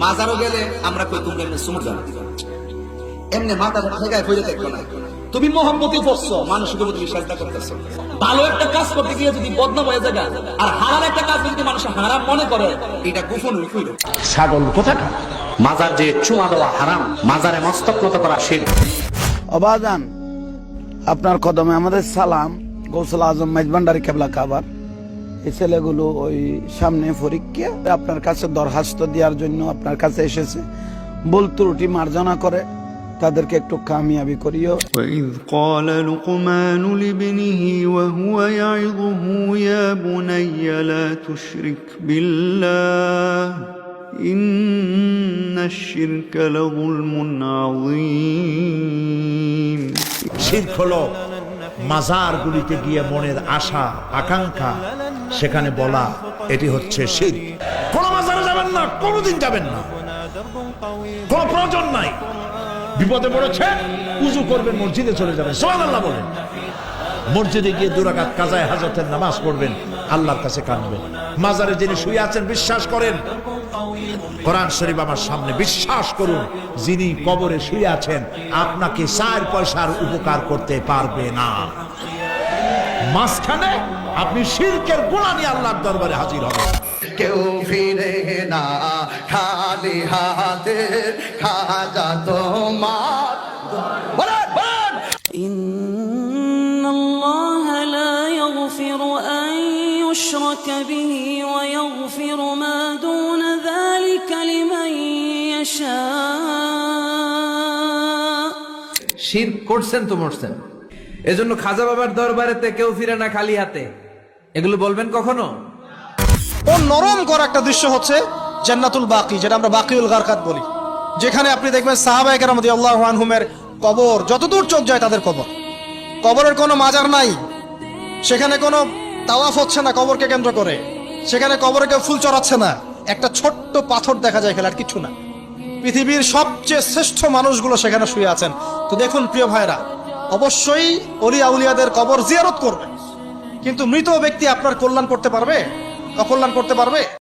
মাজারও গেলে আমরা কই তুমি এমনি সুমুর যাও, এমনি মাথা ঠেকায় ফিরে দেখো না। তুমি মোহাম্মতি পড়ছো, মানুষকে তুমি সাজদা করতেছো। ভালো একটা কাজ করতে গিয়ে যদি বদনাম হয়ে যায়, আর হারাম একটা কাজ যদি মানুষ হারাম মনে করে, এটা গোপন হইল। ছাগল কোথাকার। মাজার যে চুমা দেওয়া হারাম, মাজারে মস্তক নত করা শিরক। অবাজান আপনার কদমে আমাদের সালাম। গৌসুল আজম মেজবান্ডারি কেবলা কাবার এই ছেলেগুলো ওই সামনে পরীক্ষা আপনার কাছে দরখাস্ত দেওয়ার জন্য আপনার কাছে এসেছে। ভুল ত্রুটি মার্জনা করে তাদেরকে একটু কামিয়াবি করিও। وإذ قال لقمان لابنه وهو يعظه يا بني لا تشرك بالله إن الشرك لظلم عظيم। শিরক হলো মাজারগুলিতে গিয়ে মনের আশা আকাঙ্ক্ষা সেখানে বলা, এটি হচ্ছে শিরক। কোন মাজারে যাবেন না, কোনদিন যাবেন না, কোন প্রয়োজন নাই। বিপদে পড়েছে, উযু করবেন, মসজিদে চলে যাবেন, সুবহানাল্লাহ বলেন। মসজিদে গিয়ে 2 রাকাত কাজায়ে হাজতের নামাজ পড়বেন, আল্লাহর কাছে কাঁদবেন। মাজারে যিনি শুয়ে আছেন বিশ্বাস করেন, কোরআন শরীফ আমার সামনে, বিশ্বাস করুন যিনি কবরে শুয়ে আছেন আপনাকে 4 পয়সার উপকার করতে পারবে না। মাঝখানে আপনি শিরকের গুনাহ নিয়ে আল্লাহর দরবারে হাজির হবেন। কেউ ফিরে না খালি হাতে, খাজা তোমার إن الله لا يغفر أن يشرك به ويغفر ما دون ذلك لمن يشاء। শিরক করছেন তো মরছেন। এজন্য খাজা বাবার দরবারেতে কেউ ফিরে না খালি হাতে, এগুলো বলবেন কখনো? ও নরম করা একটা দৃশ্য হচ্ছে জান্নাতুল বাকি, যেটা আমরা বাকিউল গারকাত বলি, যেখানে আপনি দেখবেন সাহাবায়ে কেরাম রাদিয়াল্লাহু আনহুমের কবর, যতদূর চোখ যায় তাদের কবর। কবরের কোনো মাজার নাই, সেখানে কোনো তাওয়াফ হচ্ছে না কবরকে কেন্দ্র করে, সেখানে কবরে কেউ ফুল চড়াচ্ছে না, একটা ছোট্ট পাথর দেখা যায়, খেলার কিছু না। পৃথিবীর সবচেয়ে শ্রেষ্ঠ মানুষগুলো সেখানে শুয়ে আছেন। তো দেখুন প্রিয় ভাইরা, অবশ্যই ওলি আউলিয়াদের কবর জিয়ারত করবে, কিন্তু মৃত ব্যক্তি আপনার কল্যাণ করতে পারবে, অকল্যাণ করতে পারবে?